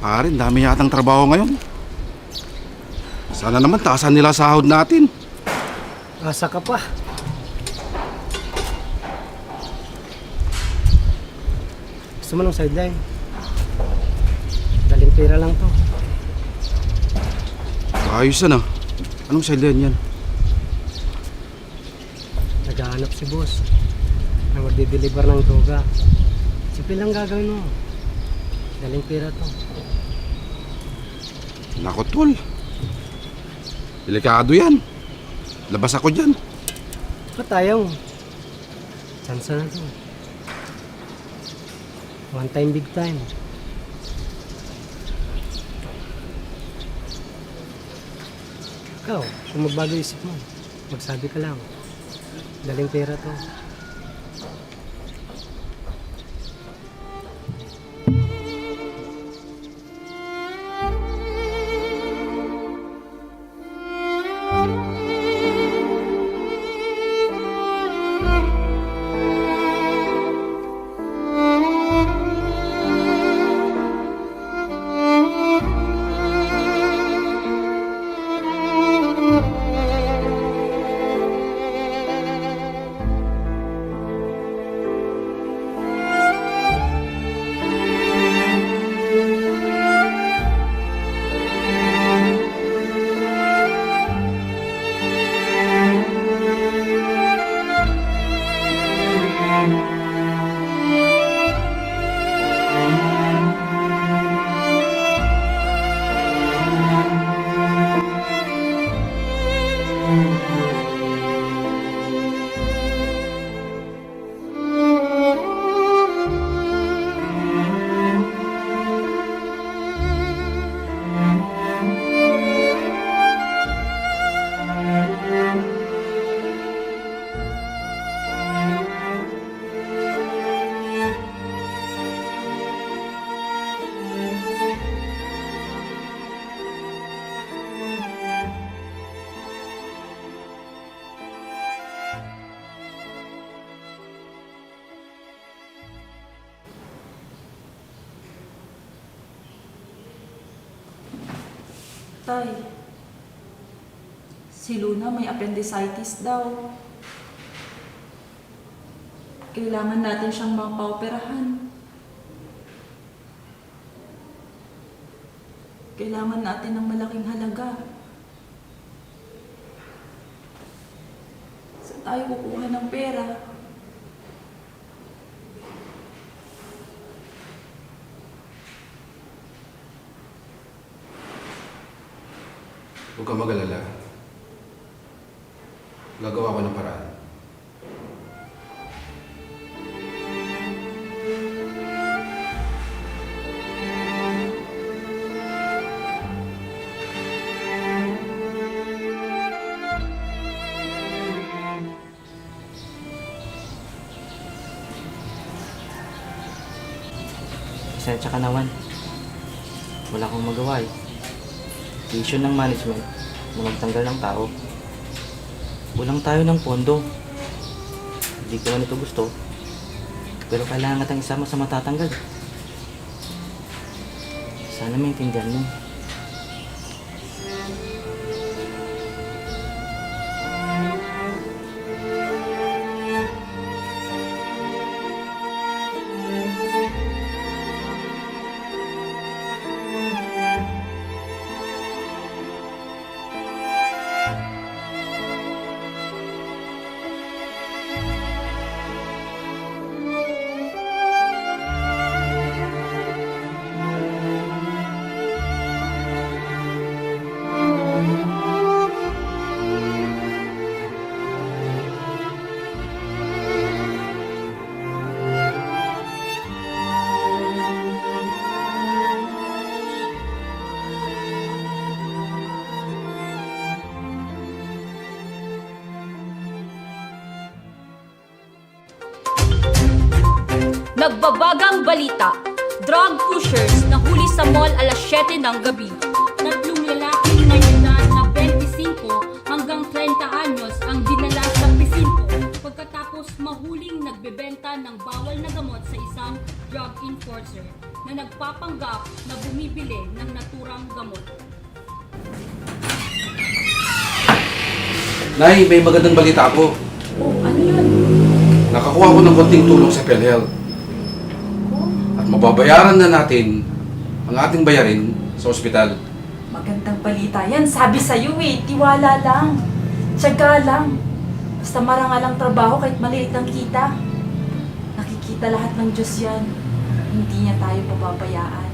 Pare, dami yatang trabaho ngayon. Sana naman taasan nila sahod natin. Asa ka pa. Gusto mo ng sideline? Daling pera lang to. Ayos na. Anong sideline yan? Naghahanap si boss na magdi-deliver ng droga. Simple lang gagawin mo. Daling pera to. Nako, tol. Delikado yan. Labas ako dyan. Ba't ayaw? Sansa na to. One time, big time. Ikaw, kung magbago isip mo, magsabi ka lang. Daling pera to. Tay, si Luna may appendicitis daw. Kailangan natin siyang mapaoperahan. Kailangan natin ng malaking halaga. Saan tayo kukuha ng pera? Huwag kang mag-alala. Gagawa ko ng paraan. Pasensya ka naman. Wala akong magawa eh. Issue ng management na magtanggal ng tao. Kulang tayo ng pondo. Hindi ko man ito gusto. Pero kailangan natang isama sa matatanggal. Sana maintindihan mo. Nagbabagang balita, drug pushers nahuli sa mall alas 7 ng gabi. Tatlong lalaking may edad na 25 hanggang 30 anyos ang dinala sa presinto pagkatapos mahuling nagbebenta ng bawal na gamot sa isang drug enforcer. na nagpapanggap na bumibili ng naturang gamot. Nay, may magandang balita ako. Oh, ano yun? Nakakuha ko ng konting tulong sa PhilHealth. Oh, At mababayaran na natin ang ating bayarin sa ospital. magandang balita yan. Sabi sa'yo eh, tiwala lang. Tiyaga lang. Basta marangal ang trabaho kahit maliit ang kita. Nakikita lahat ng Diyos yan. Hindi niya tayo pababayaan.